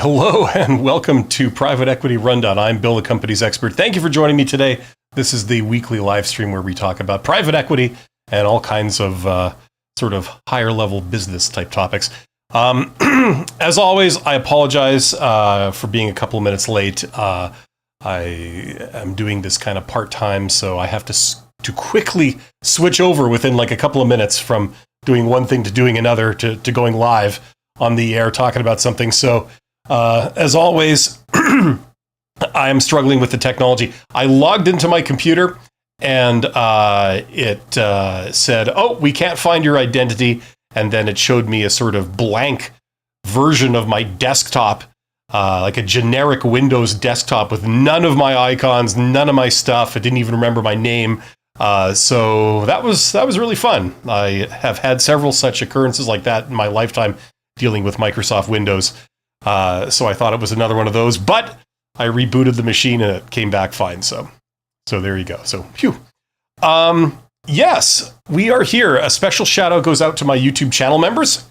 Hello and welcome to Private Equity Rundown. I'm Bill, the company's expert. Thank you for joining me today. This is the weekly live stream where we talk about private equity and all kinds of sort of higher level business type topics. As always, I apologize for being a couple of minutes late. I am doing this kind of part-time, so I have to quickly switch over within like a couple of minutes from doing one thing to doing another to going live on the air talking about something. So as always, I am struggling with the technology. I logged into my computer and it said, oh, we can't find your identity. And then it showed me a sort of blank version of my desktop, like a generic Windows desktop with none of my icons, none of my stuff. I didn't even remember my name. So that was really fun. I have had several such occurrences like that in my lifetime dealing with Microsoft Windows. So I thought it was another one of those, but I rebooted the machine and it came back fine. So there you go. So, phew. Yes, we are here. A special shout out goes out to my YouTube channel members,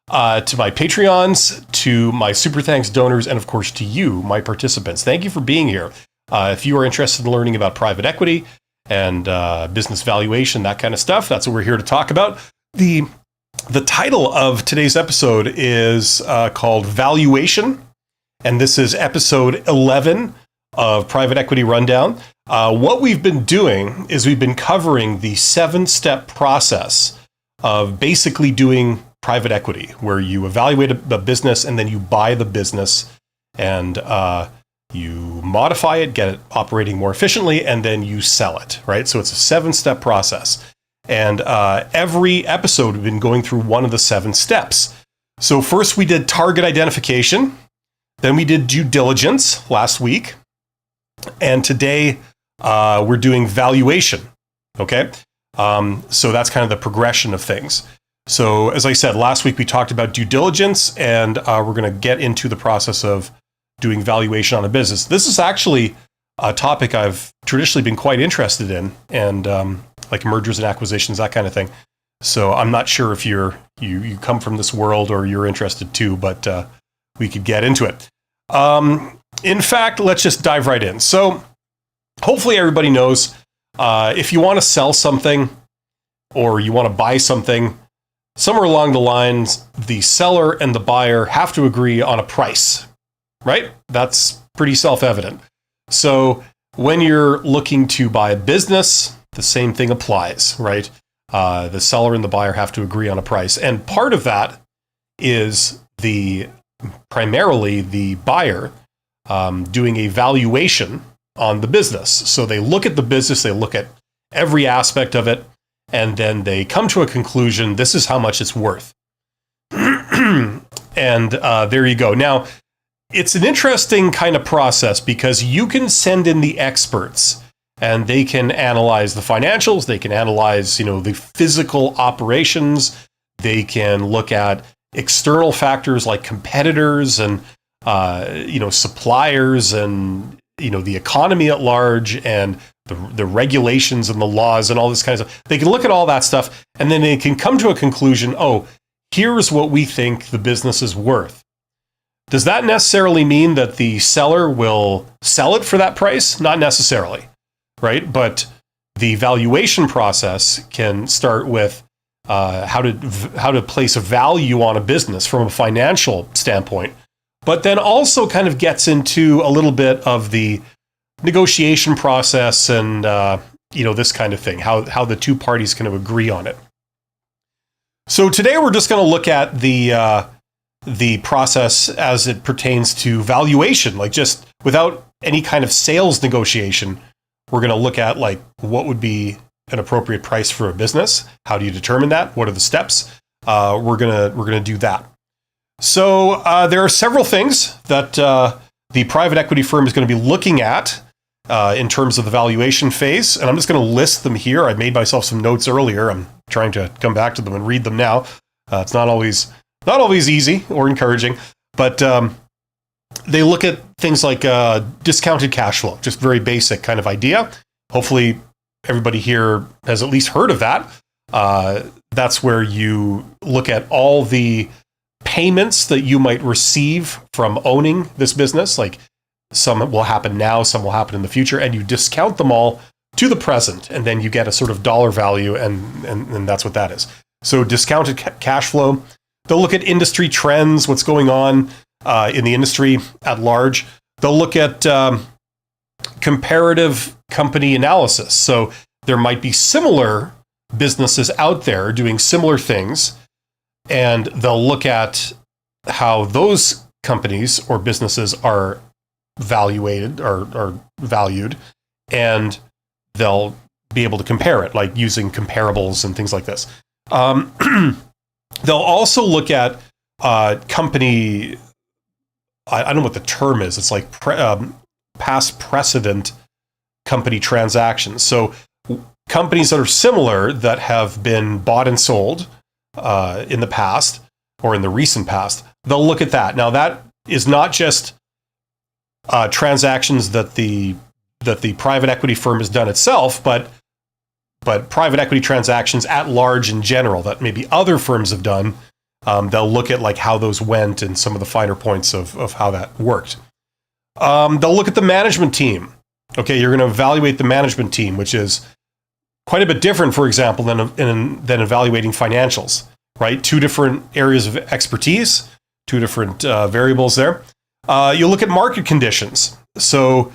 to my Patreons, to my super thanks donors, and of course to you, my participants. Thank you for being here. If you are interested in learning about private equity and business valuation, that kind of stuff, that's what we're here to talk about. The title of today's episode is called Valuation, and this is episode 11 of Private Equity Rundown. What we've been doing is we've been covering the 7-step process of basically doing private equity, where you evaluate a business and then you buy the business and you modify it, get it operating more efficiently, and then you sell it, right? So it's a 7-step process. And every episode, we've been going through one of the 7 steps. So first we did target identification. Then we did due diligence last week. And today we're doing valuation. Okay. So that's kind of the progression of things. So as I said, last week we talked about due diligence, and we're going to get into the process of doing valuation on a business. This is actually a topic I've traditionally been quite interested in, and like mergers and acquisitions, that kind of thing. So I'm not sure if you come from this world or you're interested too, but we could get into it. In fact, let's just dive right in. So hopefully everybody knows if you want to sell something or you want to buy something, somewhere along the lines, the seller and the buyer have to agree on a price, right? That's pretty self-evident. So when you're looking to buy a business, the same thing applies, right? The seller and the buyer have to agree on a price. And part of that is primarily the buyer doing a valuation on the business. So they look at the business, they look at every aspect of it, and then they come to a conclusion, this is how much it's worth. And there you go. Now, it's an interesting kind of process because you can send in the experts and they can analyze the financials, they can analyze, the physical operations, they can look at external factors like competitors and, suppliers and, the economy at large and the regulations and the laws and all this kind of stuff. They can look at all that stuff and then they can come to a conclusion, oh, here's what we think the business is worth. Does that necessarily mean that the seller will sell it for that price? Not necessarily. Right, but the valuation process can start with how to place a value on a business from a financial standpoint, but then also kind of gets into a little bit of the negotiation process and this kind of thing, how the two parties can agree on it. So today we're just going to look at the process as it pertains to valuation, like just without any kind of sales negotiation. We're going to look at like what would be an appropriate price for a business. How do you determine that? What are the steps? We're gonna do that. So there are several things that the private equity firm is going to be looking at in terms of the valuation phase, and I'm just going to list them here. I made myself some notes earlier. I'm trying to come back to them and read them now. It's not always easy or encouraging, but they look at things like discounted cash flow, just very basic kind of idea. Hopefully everybody here has at least heard of that. That's where you look at all the payments that you might receive from owning this business. Like some will happen now, some will happen in the future, and you discount them all to the present, and then you get a sort of dollar value, and that's what that is. So discounted cash flow. They'll look at industry trends, what's going on in the industry at large. They'll look at comparative company analysis. So there might be similar businesses out there doing similar things, and they'll look at how those companies or businesses are valued, and they'll be able to compare it, like using comparables and things like this. They'll also look at company, I don't know what the term is, it's like past precedent company transactions. So companies that are similar that have been bought and sold in the past or in the recent past, they'll look at that. Now that is not just transactions that the private equity firm has done itself, but private equity transactions at large in general that maybe other firms have done. They'll look at like how those went and some of the finer points of how that worked. They'll look at the management team. Okay, you're going to evaluate the management team, which is quite a bit different, for example, than evaluating financials, right? Two different areas of expertise, two different variables there. You'll look at market conditions. So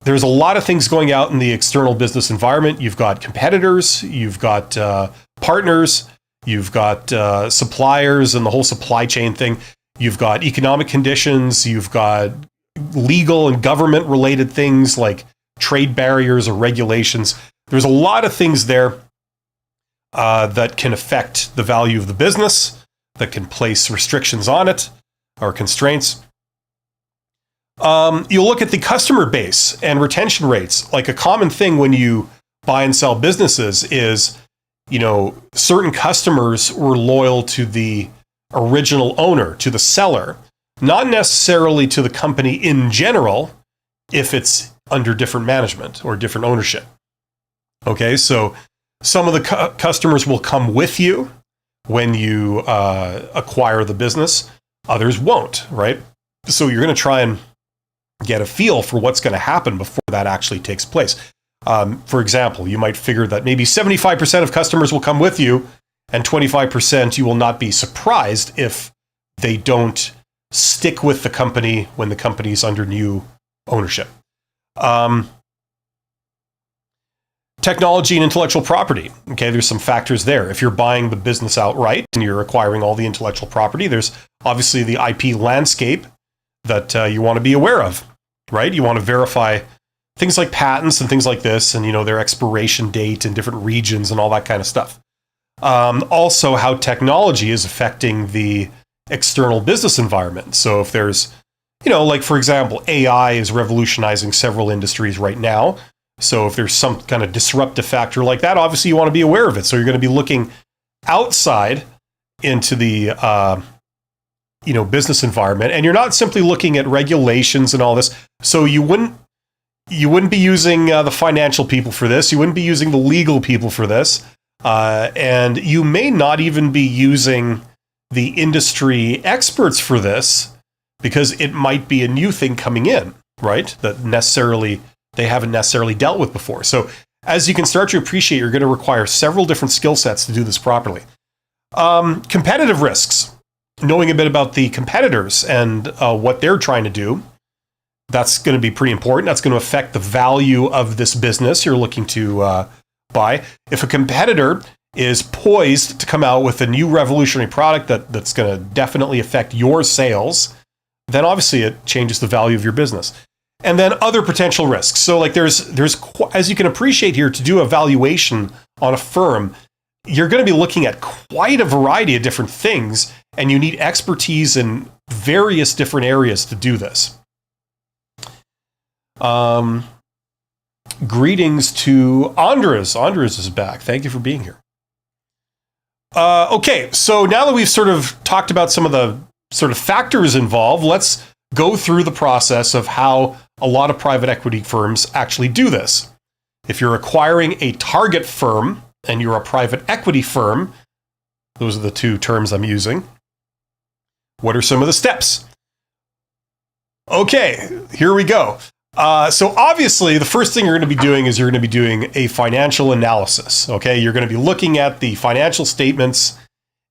there's a lot of things going out in the external business environment. You've got competitors, you've got partners, you've got suppliers and the whole supply chain thing. You've got economic conditions, you've got legal and government related things like trade barriers or regulations. There's a lot of things there that can affect the value of the business, that can place restrictions on it or constraints. You'll look at the customer base and retention rates. Like a common thing when you buy and sell businesses is, certain customers were loyal to the original owner, to the seller, not necessarily to the company in general, if it's under different management or different ownership. Okay, so some of the customers will come with you when you acquire the business. Others won't, right? So you're going to try and get a feel for what's going to happen before that actually takes place. For example, you might figure that maybe 75% of customers will come with you, and 25% you will not be surprised if they don't stick with the company when the company's under new ownership. Technology and intellectual property. Okay, there's some factors there. If you're buying the business outright and you're acquiring all the intellectual property, there's obviously the IP landscape that you want to be aware of, right? You want to verify things like patents and things like this, and their expiration date in different regions and all that kind of stuff. Also, how technology is affecting the external business environment. So if there's, like for example, AI is revolutionizing several industries right now. So if there's some kind of disruptive factor like that, obviously you want to be aware of it. So you're going to be looking outside into the business environment, and you're not simply looking at regulations and all this. So you wouldn't be using the financial people for this. You wouldn't be using the legal people for this, and you may not even be using the industry experts for this, because it might be a new thing coming in, right? That they haven't necessarily dealt with before. So as you can start to appreciate, you're going to require several different skill sets to do this properly. Competitive risks. Knowing a bit about the competitors and what they're trying to do, that's going to be pretty important. That's going to affect the value of this business you're looking to buy. If a competitor is poised to come out with a new revolutionary product that's going to definitely affect your sales, then obviously it changes the value of your business. And then other potential risks. So like there's as you can appreciate here, to do a valuation on a firm, you're going to be looking at quite a variety of different things, and you need expertise in various different areas to do this. Greetings to Andres. Andres is back. Thank you for being here. Okay, so now that we've sort of talked about some of the sort of factors involved, let's go through the process of how a lot of private equity firms actually do this. If you're acquiring a target firm and you're a private equity firm, those are the two terms I'm using, What are some of the steps? Okay, here we go. So obviously, the first thing you're going to be doing is you're going to be doing a financial analysis. Okay, you're going to be looking at the financial statements,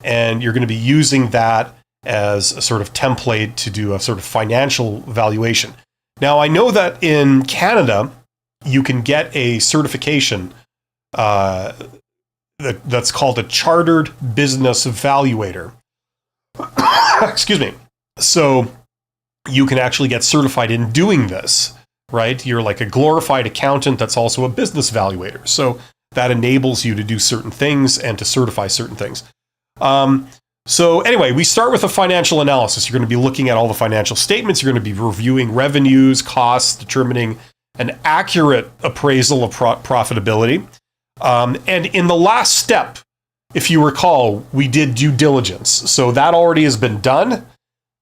and you're going to be using that as a sort of template to do a sort of financial valuation. Now, I know that in Canada, you can get a certification that's called a Chartered Business Evaluator. Excuse me. So you can actually get certified in doing this, right? You're like a glorified accountant that's also a business evaluator. So that enables you to do certain things and to certify certain things. So anyway, we start with a financial analysis. You're going to be looking at all the financial statements. You're going to be reviewing revenues, costs, determining an accurate appraisal of profitability. And in the last step, if you recall, we did due diligence. So that already has been done.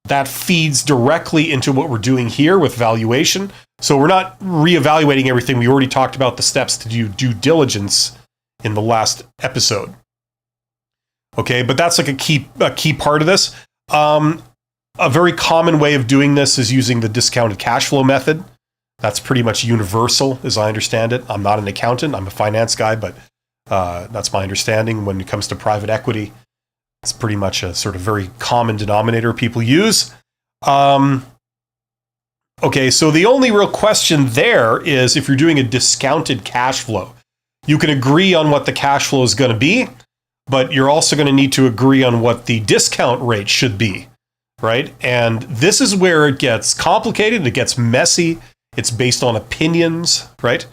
That feeds directly into what we're doing here with valuation. So we're not reevaluating everything. We already talked about the steps to do due diligence in the last episode. Okay, but that's like a key part of this. A very common way of doing this is using the discounted cash flow method. That's pretty much universal, as I understand it. I'm not an accountant. I'm a finance guy, but that's my understanding when it comes to private equity. It's pretty much a sort of very common denominator people use. Okay, so the only real question there is if you're doing a discounted cash flow. You can agree on what the cash flow is going to be, but you're also going to need to agree on what the discount rate should be, right? And this is where it gets complicated, it gets messy, it's based on opinions, right?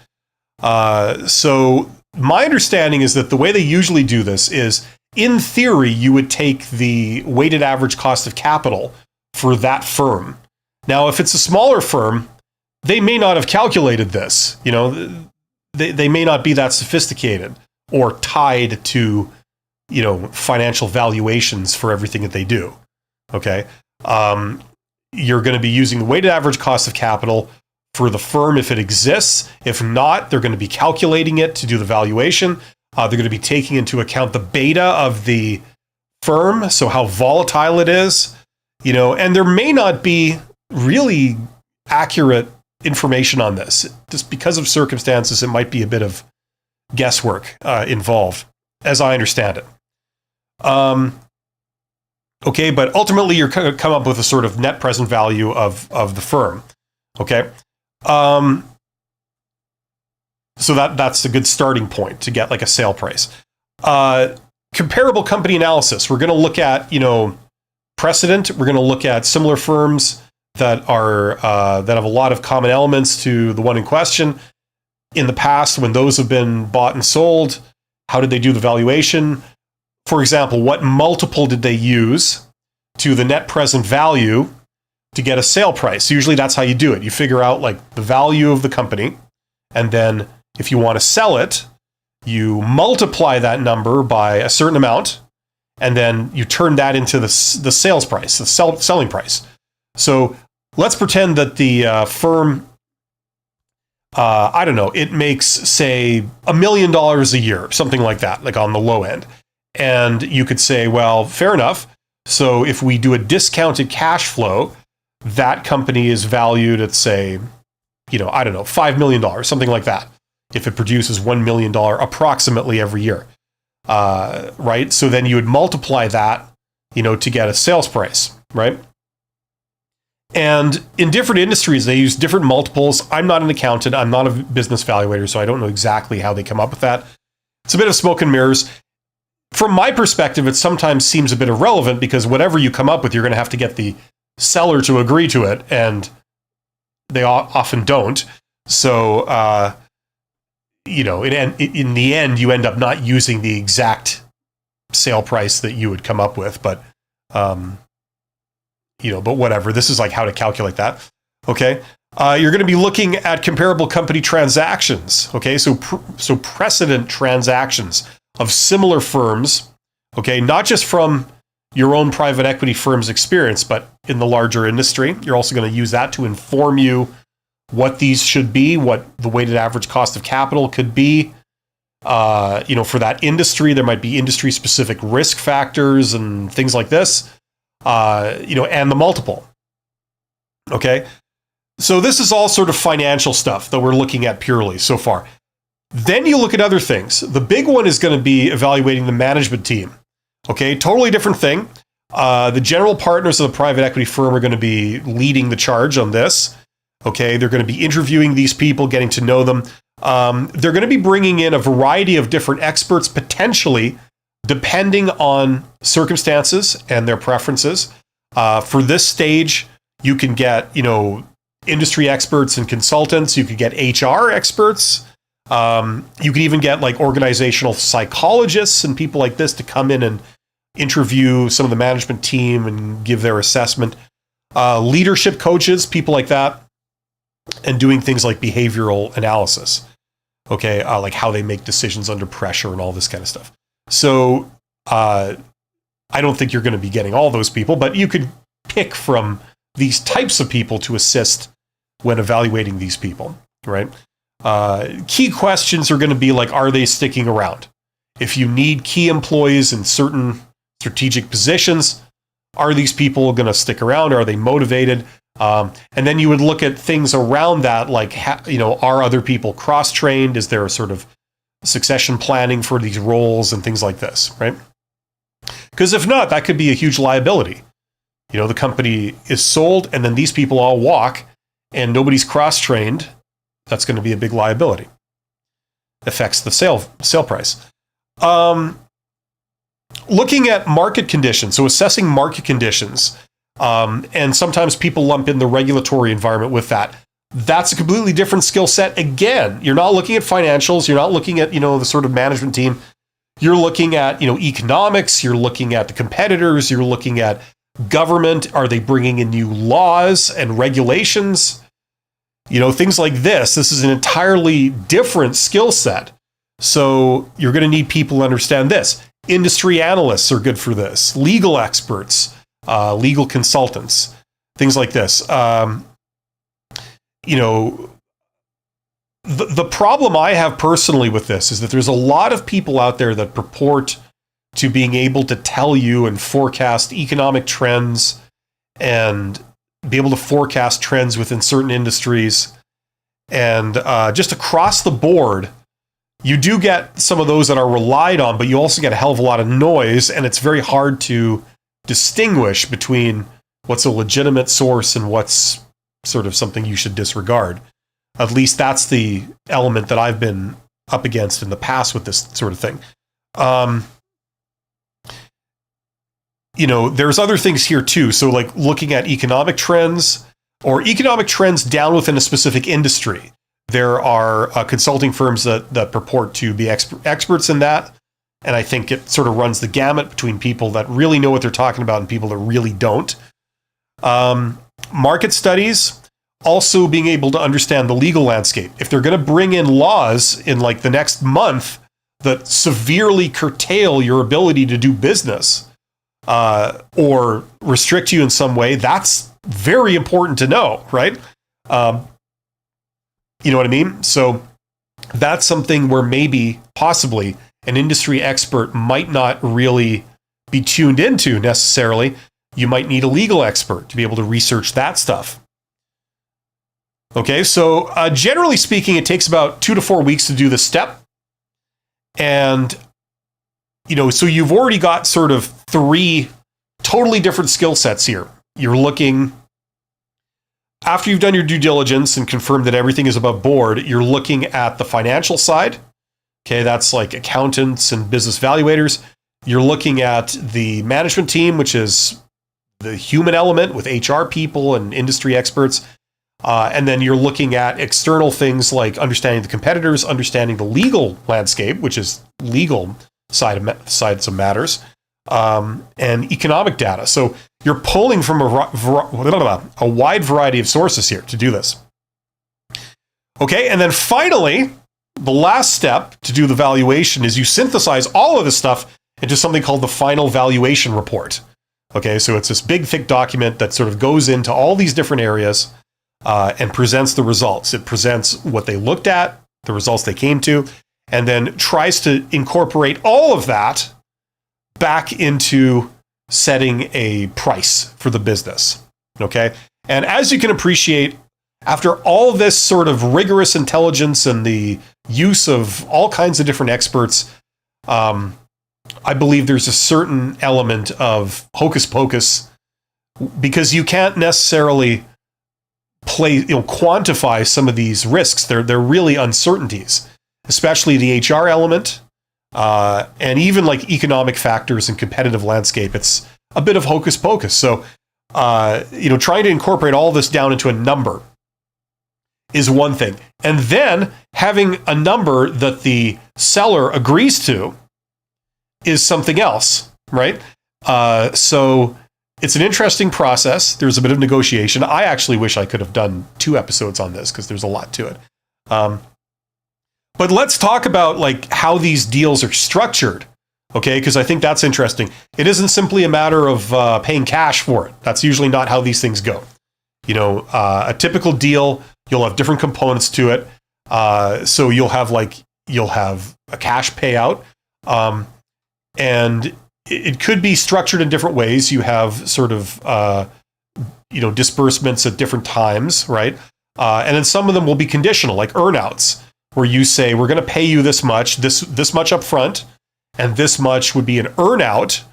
So my understanding is that the way they usually do this is, in theory, you would take the weighted average cost of capital for that firm. Now, if it's a smaller firm, they may not have calculated this. You know, they may not be that sophisticated or tied to, you know, financial valuations for everything that they do. Okay, you're going to be using the weighted average cost of capital for the firm if it exists. If not, they're going to be calculating it to do the valuation. They're going to be taking into account the beta of the firm, so how volatile it is, you know, and there may not be really accurate information on this. Just because of circumstances, it might be a bit of guesswork involved, as I understand it. Okay, but ultimately you're going to come up with a sort of net present value of the firm. Okay. So that's a good starting point to get like a sale price. Comparable company analysis. We're going to look at, you know, precedent. We're going to look at similar firms that are that have a lot of common elements to the one in question. In the past, when those have been bought and sold, how did they do the valuation? For example, what multiple did they use to the net present value to get a sale price? Usually that's how you do it. You figure out like the value of the company, and then if you want to sell it, you multiply that number by a certain amount, and then you turn that into the sales price, the selling price. So let's pretend that the firm, I don't know, it makes, say, $1 million a year, something like that, like on the low end. And you could say, well, fair enough. So if we do a discounted cash flow, that company is valued at, say, you know, I don't know, $5 million, something like that, if it produces $1 million approximately every year, right? So then you would multiply that, you know, to get a sales price, right? And in different industries, they use different multiples. I'm not an accountant. I'm not a business evaluator, so I don't know exactly how they come up with that. It's a bit of smoke and mirrors. From my perspective, it sometimes seems a bit irrelevant because whatever you come up with, you're going to have to get the seller to agree to it, and they often don't. So, you know, in the end, you end up not using the exact sale price that you would come up with, but, you know, but whatever. This is like how to calculate that. Okay. You're going to be looking at comparable company transactions. Okay. So precedent transactions of similar firms. Okay. Not just from your own private equity firm's experience, but in the larger industry. You're also going to use that to inform you what these should be, what the weighted average cost of capital could be. You know, for that industry, there might be industry-specific risk factors and things like this. and the multiple. Okay. So this is all sort of financial stuff that we're looking at purely so far. Then you look at other things. The big one is going to be evaluating the management team. Okay, totally different thing. The general partners of the private equity firm are going to be leading the charge on this. Okay, they're going to be interviewing these people, getting to know them. They're going to be bringing in a variety of different experts, potentially, depending on circumstances and their preferences. For this stage, you can get, industry experts and consultants. You could get HR experts. You could even get like organizational psychologists and people like this to come in and interview some of the management team and give their assessment. Leadership coaches, people like that, and doing things like behavioral analysis. Okay, like how they make decisions under pressure and all this kind of stuff. So I don't think you're going to be getting all those people, but you could pick from these types of people to assist when evaluating these people, right? Key questions are going to be like, are they sticking around? If you need key employees in certain strategic positions, are these people going to stick around? Are they motivated? And then you would look at things around that, like, are other people cross-trained? Is there a sort of succession planning for these roles and things like this, right? Because if not, that could be a huge liability. The company is sold and then these people all walk and nobody's cross-trained. That's going to be a big liability. Affects the sale price. Looking at market conditions, so assessing market conditions, and sometimes people lump in the regulatory environment with that. That's a completely different skill set. Again, you're not looking at financials. You're not looking at, the sort of management team. You're looking at, economics. You're looking at the competitors. You're looking at government. Are they bringing in new laws and regulations? Things like this. This is an entirely different skill set. So you're going to need people who understand this. Industry analysts are good for this. Legal experts, legal consultants, things like this. The problem I have personally with this is that there's a lot of people out there that purport to being able to tell you and forecast economic trends and be able to forecast trends within certain industries. And just across the board, you do get some of those that are relied on, but you also get a hell of a lot of noise, and it's very hard to distinguish between what's a legitimate source and what's sort of something you should disregard. At least that's the element that I've been up against in the past with this sort of thing. There's other things here too. So like looking at economic trends or economic trends down within a specific industry. There are consulting firms that purport to be experts in that. And I think it sort of runs the gamut between people that really know what they're talking about and people that really don't. Market studies, also being able to understand the legal landscape. If they're going to bring in laws in like the next month that severely curtail your ability to do business, or restrict you in some way, that's very important to know, right? You know what I mean? So that's something where maybe, possibly, an industry expert might not really be tuned into necessarily. You might need a legal expert to be able to research that stuff. Okay, so generally speaking, it takes about 2 to 4 weeks to do this step. And so you've already got sort of 3 totally different skill sets here. You're looking, after you've done your due diligence and confirmed that everything is above board, you're looking at the financial side. Okay, that's like accountants and business valuators. You're looking at the management team, which is the human element with HR people and industry experts. And then you're looking at external things like understanding the competitors, understanding the legal landscape, which is legal sides of matters, and economic data. So you're pulling from a wide variety of sources here to do this. Okay, and then finally, the last step to do the valuation is you synthesize all of this stuff into something called the final valuation report. Okay, so it's this big, thick document that sort of goes into all these different areas and presents the results. It presents what they looked at, the results they came to, and then tries to incorporate all of that back into setting a price for the business. Okay. And as you can appreciate, after all this sort of rigorous intelligence and the use of all kinds of different experts, I believe there's a certain element of hocus pocus, because you can't necessarily quantify some of these risks. They're really uncertainties, especially the HR element, and even like economic factors and competitive landscape. It's a bit of hocus pocus. So, trying to incorporate all this down into a number is one thing. And then having a number that the seller agrees to is something else, right? So it's an interesting process. There's a bit of negotiation. I actually wish I could have done 2 episodes on this because there's a lot to it. But let's talk about like how these deals are structured, okay? Because I think that's interesting. It isn't simply a matter of paying cash for it. That's usually not how these things go. A typical deal, you'll have different components to it. So you'll have a cash payout, and it could be structured in different ways. You have sort of disbursements at different times, right? And then some of them will be conditional, like earnouts, where you say we're going to pay you this much up front, and this much would be an earnout,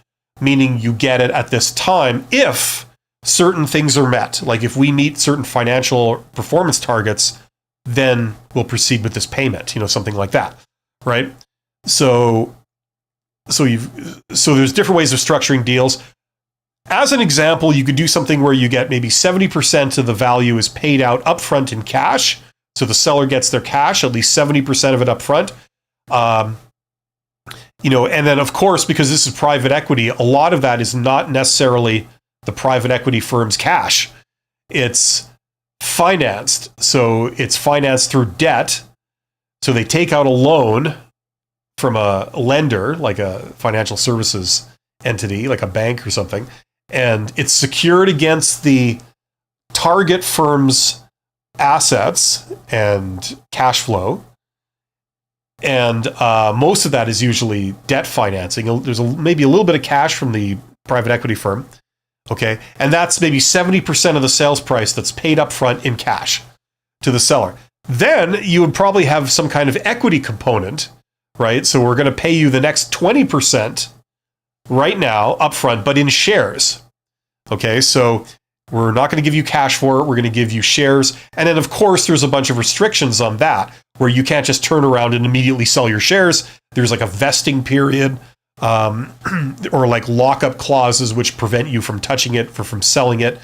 meaning you get it at this time if certain things are met. Like if we meet certain financial performance targets, then we'll proceed with this payment, something like that, right? So there's different ways of structuring deals. As an example, you could do something where you get maybe 70% of the value is paid out upfront in cash. So the seller gets their cash, at least 70% of it upfront. And then of course, because this is private equity, a lot of that is not necessarily the private equity firm's cash. It's financed. So it's financed through debt. So they take out a loan from a lender, like a financial services entity, like a bank or something, and it's secured against the target firm's assets and cash flow. And most of that is usually debt financing. There's maybe a little bit of cash from the private equity firm. Okay. And that's maybe 70% of the sales price that's paid up front in cash to the seller. Then you would probably have some kind of equity component, right? So we're going to pay you the next 20% right now upfront, but in shares. Okay. So we're not going to give you cash for it. We're going to give you shares. And then of course, there's a bunch of restrictions on that where you can't just turn around and immediately sell your shares. There's like a vesting period, or like lockup clauses, which prevent you from touching it, from selling it,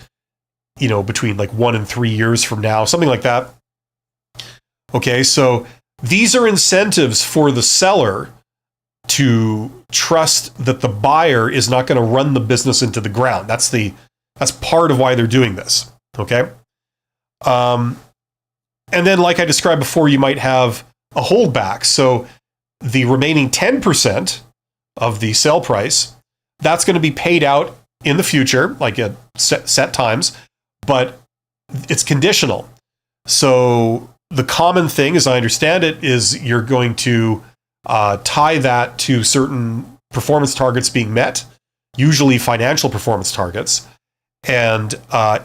between like 1 and 3 years from now, something like that. Okay. So these are incentives for the seller to trust that the buyer is not going to run the business into the ground. That's part of why they're doing this. Okay. And then, like I described before, you might have a holdback. So the remaining 10% of the sale price, that's going to be paid out in the future, like at set times, but it's conditional. So the common thing, as I understand it, is you're going to tie that to certain performance targets being met, usually financial performance targets. And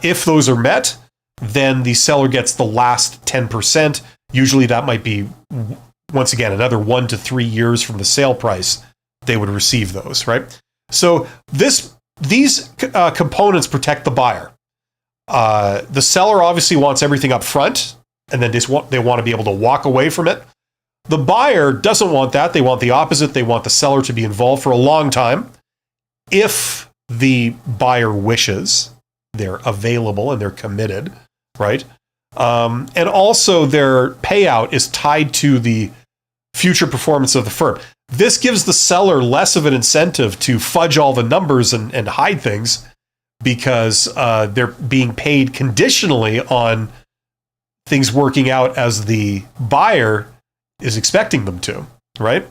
if those are met, then the seller gets the last 10%. Usually that might be, once again, another 1 to 3 years from the sale price, they would receive those, right? So these components protect the buyer. The seller obviously wants everything up front, and then they want to be able to walk away from it. The buyer doesn't want that. They want the opposite. They want the seller to be involved for a long time. If the buyer wishes, they're available and they're committed, right? And also their payout is tied to the future performance of the firm. This gives the seller less of an incentive to fudge all the numbers and hide things, because they're being paid conditionally on things working out as the buyer is expecting them to, right?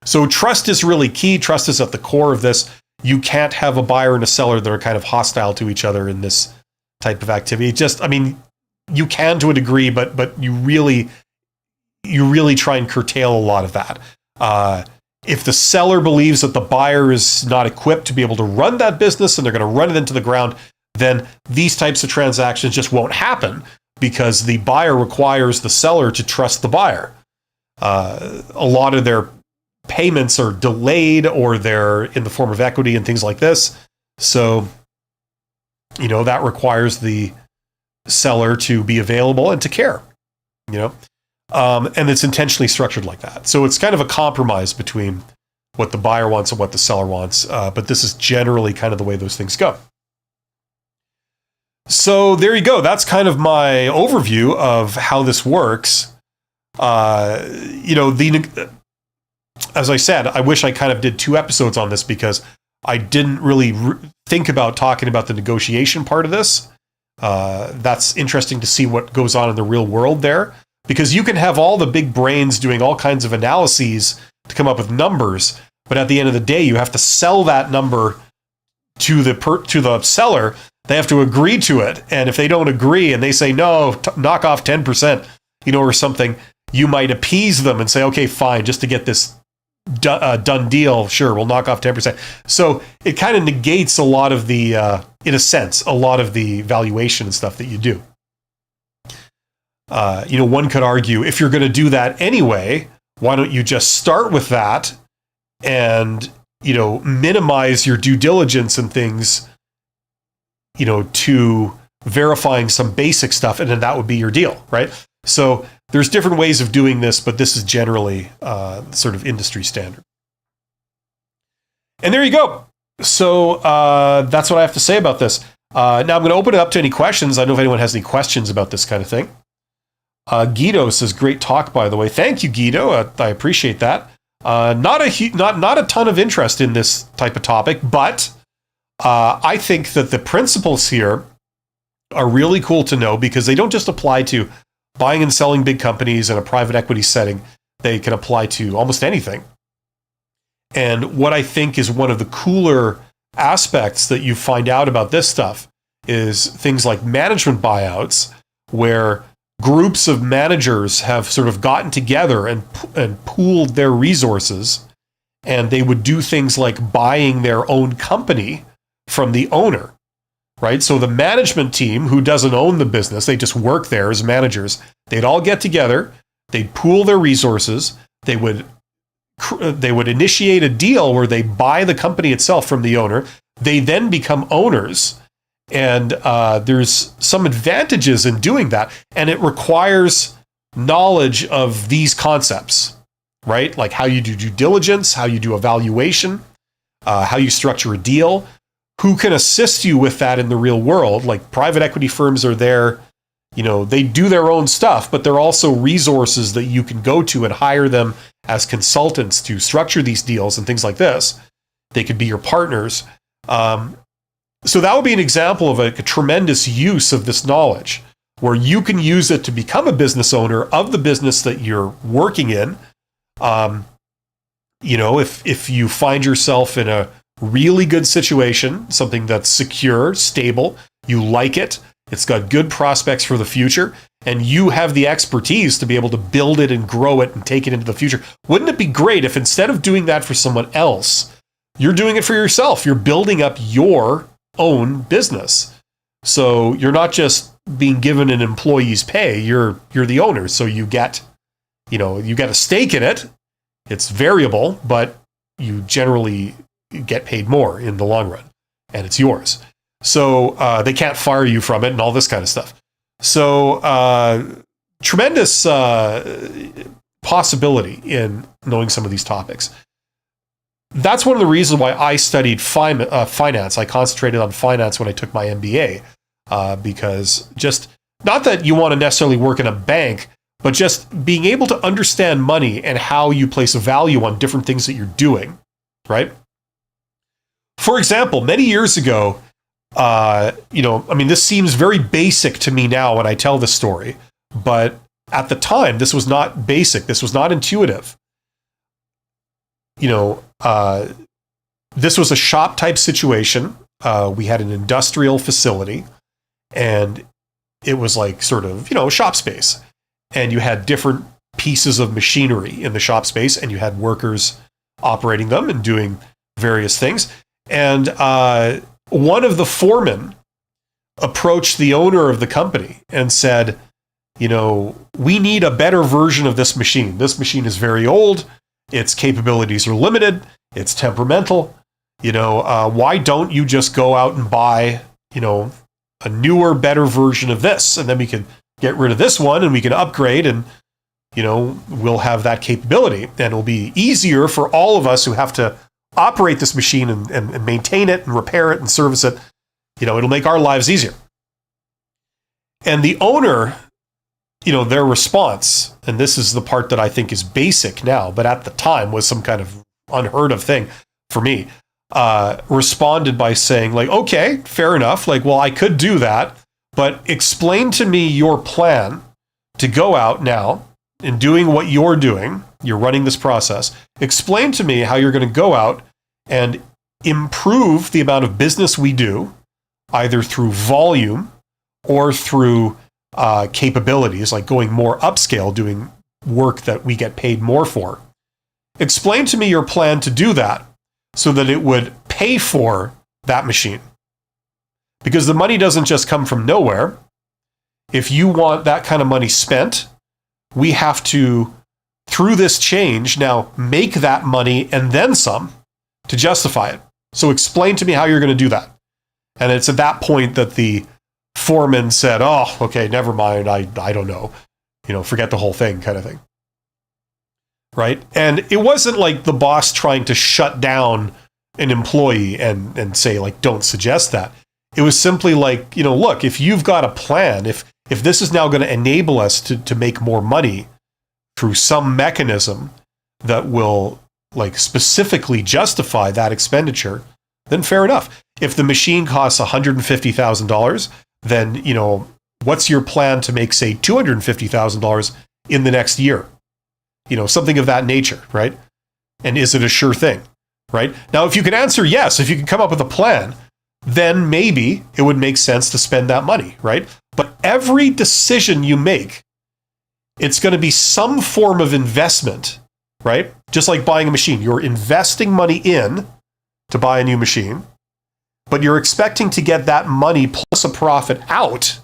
So trust is really key. Trust is at the core of this. You can't have a buyer and a seller that are kind of hostile to each other in this type of activity. You can to a degree, but you really try and curtail a lot of that. If the seller believes that the buyer is not equipped to be able to run that business and they're going to run it into the ground, then these types of transactions just won't happen because the buyer requires the seller to trust the buyer. A lot of their payments are delayed or they're in the form of equity and things like this. So, that requires the seller to be available and to care, and it's intentionally structured like that. So it's kind of a compromise between what the buyer wants and what the seller wants. But this is generally kind of the way those things go. So there you go. That's kind of my overview of how this works. As I said, I wish I kind of did 2 episodes on this because I didn't really think about talking about the negotiation part of this. That's interesting to see what goes on in the real world there, because you can have all the big brains doing all kinds of analyses to come up with numbers, but at the end of the day, you have to sell that number to the seller. They have to agree to it, and if they don't agree and they say no, knock off 10%, or something, you might appease them and say, okay, fine, just to get this done deal, sure, we'll knock off 10%. So it kind of negates a lot of the, in a sense, a lot of the valuation and stuff that you do. One could argue, if you're going to do that anyway, why don't you just start with that and, minimize your due diligence and things, to verifying some basic stuff, and then that would be your deal, right? So there's different ways of doing this, but this is generally sort of industry standard. And there you go. So that's what I have to say about this. Now I'm going to open it up to any questions. I don't know if anyone has any questions about this kind of thing. Guido says, great talk, by the way. Thank you, Guido. I appreciate that. Not a ton of interest in this type of topic, but I think that the principles here are really cool to know because they don't just apply to buying and selling big companies in a private equity setting. They can apply to almost anything. And what I think is one of the cooler aspects that you find out about this stuff is things like management buyouts, where groups of managers have sort of gotten together and pooled their resources, and they would do things like buying their own company from the owner. Right? So the management team, who doesn't own the business, they just work there as managers, they'd all get together, they'd pool their resources, they would initiate a deal where they buy the company itself from the owner, they then become owners, and there's some advantages in doing that, and it requires knowledge of these concepts, right? Like how you do due diligence, how you do evaluation, how you structure a deal. Who can assist you with that in the real world? Like private equity firms are there, they do their own stuff, but they're also resources that you can go to and hire them as consultants to structure these deals and things like this. They could be your partners. So that would be an example of a tremendous use of this knowledge, where you can use it to become a business owner of the business that you're working in. If you find yourself in a really good situation, something that's secure, stable, you like it, it's got good prospects for the future, and you have the expertise to be able to build it and grow it and take it into the future. Wouldn't it be great if instead of doing that for someone else, you're doing it for yourself? You're building up your own business. So you're not just being given an employee's pay, you're the owner. So you get a stake in it. It's variable, but you generally get paid more in the long run, and it's yours. So they can't fire you from it and all this kind of stuff. So tremendous possibility in knowing some of these topics. That's one of the reasons why I studied finance. I concentrated on finance when I took my MBA, because just not that you want to necessarily work in a bank, but just being able to understand money and how you place a value on different things that you're doing, right? For example, many years ago, this seems very basic to me now when I tell this story, but at the time, this was not basic. This was not intuitive. This was a shop type situation. We had an industrial facility, and it was like sort of, shop space. And you had different pieces of machinery in the shop space, and you had workers operating them and doing various things. And one of the foremen approached the owner of the company and said, we need a better version of this machine. This machine is very old. Its capabilities are limited. It's temperamental. Why don't you just go out and buy, a newer, better version of this? And then we can get rid of this one and we can upgrade and, we'll have that capability. And it'll be easier for all of us who have to operate this machine and maintain it and repair it and service it. It'll make our lives easier. And the owner, their response, and this is the part that I think is basic now, but at the time was some kind of unheard of thing for me, responded by saying, like, okay, fair enough. Like, well, I could do that, but explain to me your plan to go out now and doing what you're doing. You're running this process. Explain to me how you're going to go out and improve the amount of business we do, either through volume or through capabilities, like going more upscale, doing work that we get paid more for. Explain to me your plan to do that so that it would pay for that machine. Because the money doesn't just come from nowhere. If you want that kind of money spent, we have to, through this change, now make that money and then some to justify it. So explain to me how you're going to do that. And it's at that point that the foreman said, oh, okay, never mind. I don't know. Forget the whole thing kind of thing. Right? And it wasn't like the boss trying to shut down an employee and say, like, don't suggest that. It was simply like, look, if you've got a plan, if this is now going to enable us to make more money through some mechanism that will, like, specifically justify that expenditure, then fair enough. If the machine costs $150,000, then, what's your plan to make, say, $250,000 in the next year? Something of that nature, right? And is it a sure thing, right? Now, if you can answer yes, if you can come up with a plan, then maybe it would make sense to spend that money, right? But every decision you make, it's going to be some form of investment, right? Just like buying a machine. You're investing money in to buy a new machine, but you're expecting to get that money plus a profit out.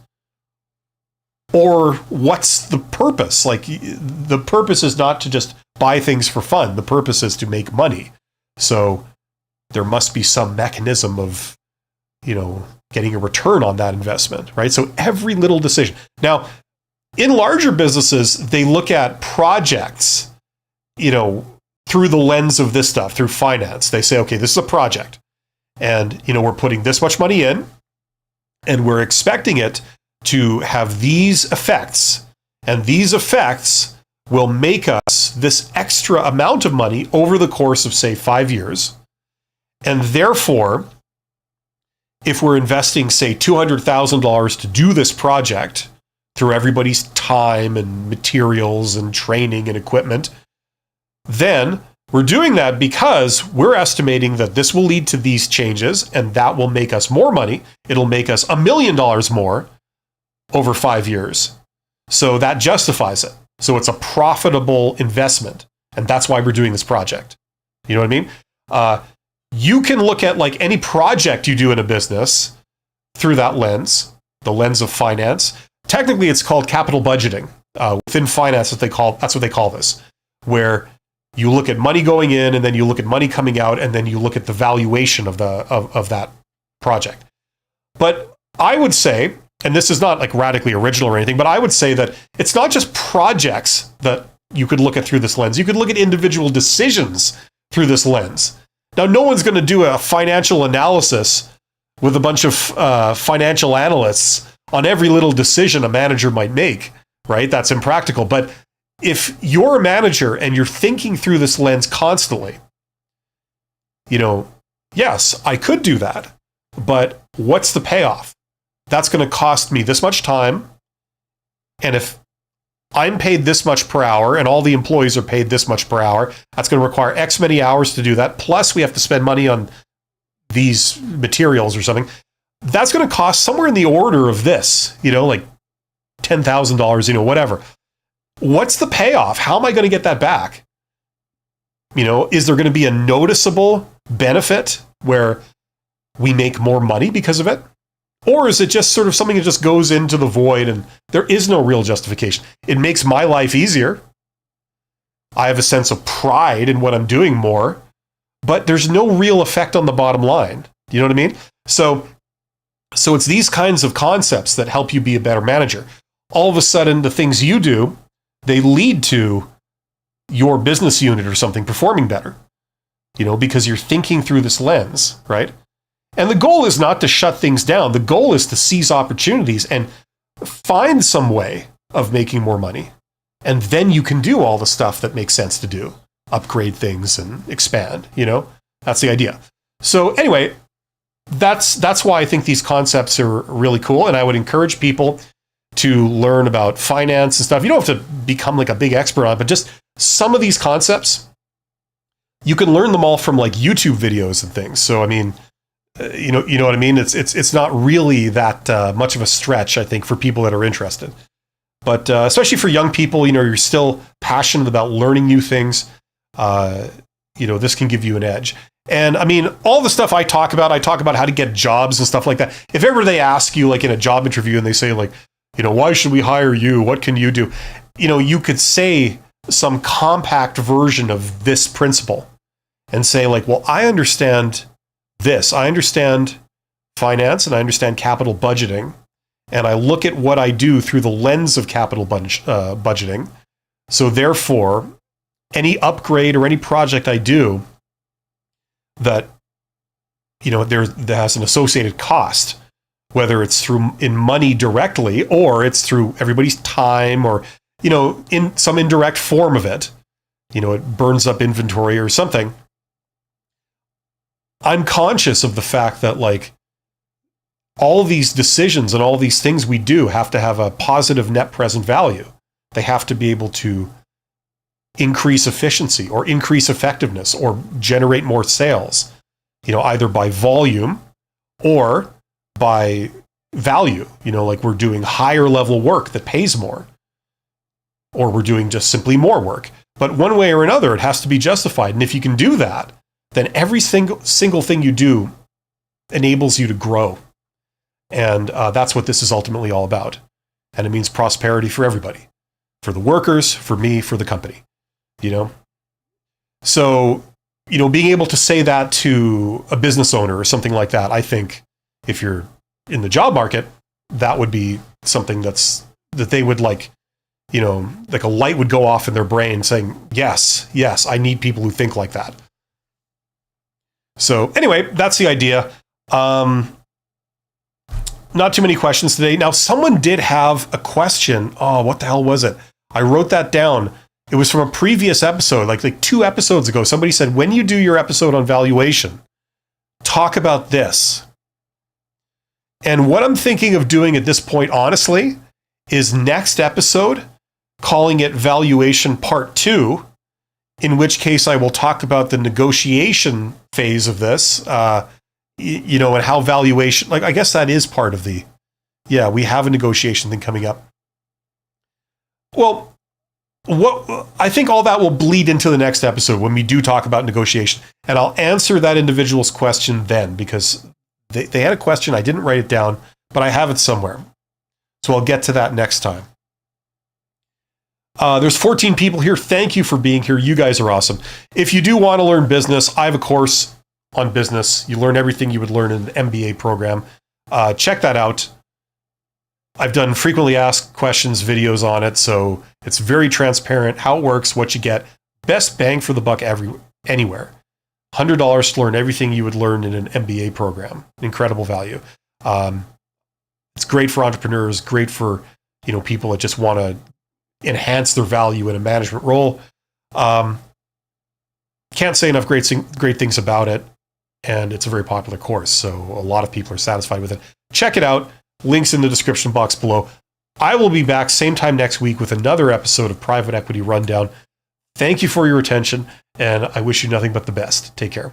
Or what's the purpose? Like, the purpose is not to just buy things for fun. The purpose is to make money. So there must be some mechanism of, getting a return on that investment, right? So every little decision. Now, in larger businesses, they look at projects, through the lens of this stuff, through finance. They say, okay, this is a project. And, we're putting this much money in, and we're expecting it to have these effects. And these effects will make us this extra amount of money over the course of, say, 5 years. And therefore, if we're investing, say, $200,000 to do this project through everybody's time and materials and training and equipment, then we're doing that because we're estimating that this will lead to these changes and that will make us more money. It'll make us $1 million more over 5 years. So that justifies it. So it's a profitable investment. And that's why we're doing this project. You know what I mean? You can look at, like, any project you do in a business through that lens, the lens of finance. Technically, it's called capital budgeting. Within finance, that's what they call this, where you look at money going in, and then you look at money coming out, and then you look at the valuation of that project. But I would say, and this is not like radically original or anything, but I would say that it's not just projects that you could look at through this lens. You could look at individual decisions through this lens. Now, no one's going to do a financial analysis with a bunch of financial analysts on every little decision a manager might make, right? That's impractical. But if you're a manager and you're thinking through this lens constantly, yes, I could do that, but what's the payoff? That's going to cost me this much time. And if I'm paid this much per hour and all the employees are paid this much per hour, that's going to require X many hours to do that. Plus we have to spend money on these materials or something. That's going to cost somewhere in the order of this, like $10,000, whatever. What's the payoff? How am I going to get that back? Is there going to be a noticeable benefit where we make more money because of it? Or is it just sort of something that just goes into the void and there is no real justification? It makes my life easier. I have a sense of pride in what I'm doing more, but there's no real effect on the bottom line. You know what I mean? So it's these kinds of concepts that help you be a better manager. All of a sudden, the things you do, they lead to your business unit or something performing better, because you're thinking through this lens, right? And the goal is not to shut things down. The goal is to seize opportunities and find some way of making more money. And then you can do all the stuff that makes sense to do, upgrade things and expand, That's the idea. So anyway, that's why I think these concepts are really cool. And I would encourage people to learn about finance and stuff. You don't have to become like a big expert on it, but just some of these concepts, you can learn them all from like YouTube videos and things. So, I mean, you know what I mean? It's not really that much of a stretch, I think, for people that are interested. But especially for young people, you're still passionate about learning new things. This can give you an edge. And I mean, all the stuff I talk about how to get jobs and stuff like that. If ever they ask you, like in a job interview, and they say, like, why should we hire you? What can you do? You could say some compact version of this principle and say, like, well, I understand this. I understand finance and I understand capital budgeting. And I look at what I do through the lens of capital budgeting. So therefore, any upgrade or any project I do that, that has an associated cost, whether it's in money directly or it's through everybody's time or, in some indirect form of it, it burns up inventory or something. I'm conscious of the fact that, like, all of these decisions and all these things we do have to have a positive net present value. They have to be able to increase efficiency or increase effectiveness or generate more sales, either by volume or by value, like we're doing higher level work that pays more, or we're doing just simply more work. But one way or another, it has to be justified. And if you can do that, then every single thing you do enables you to grow. And that's what this is ultimately all about. And it means prosperity for everybody, for the workers, for me, for the company, So, being able to say that to a business owner or something like that, I think if you're in the job market, that would be something that they would like, like a light would go off in their brain saying, yes, I need people who think like that. So anyway, that's the idea. Not too many questions today. Now, someone did have a question. Oh, what the hell was it? I wrote that down. It was from a previous episode, like 2 episodes ago. Somebody said, when you do your episode on valuation, talk about this. And what I'm thinking of doing at this point, honestly, is next episode, calling it Valuation Part 2, in which case I will talk about the negotiation phase of this, and how valuation, like, I guess that is part of we have a negotiation thing coming up. Well, I think all that will bleed into the next episode when we do talk about negotiation. And I'll answer that individual's question then, because they had a question. I didn't write it down, but I have it somewhere. So I'll get to that next time. There's 14 people here. Thank you for being here. You guys are awesome. If you do want to learn business, I have a course on business. You learn everything you would learn in an MBA program. Check that out. I've done frequently asked questions videos on it, so it's very transparent, how it works, what you get. Best bang for the buck anywhere. $100 to learn everything you would learn in an MBA program. Incredible value. It's great for entrepreneurs, great for people that just want to enhance their value in a management role. Can't say enough great things about it, and it's a very popular course, so a lot of people are satisfied with it. Check it out. Links in the description box below. I will be back same time next week with another episode of Private Equity Rundown. Thank you for your attention, and I wish you nothing but the best. Take care.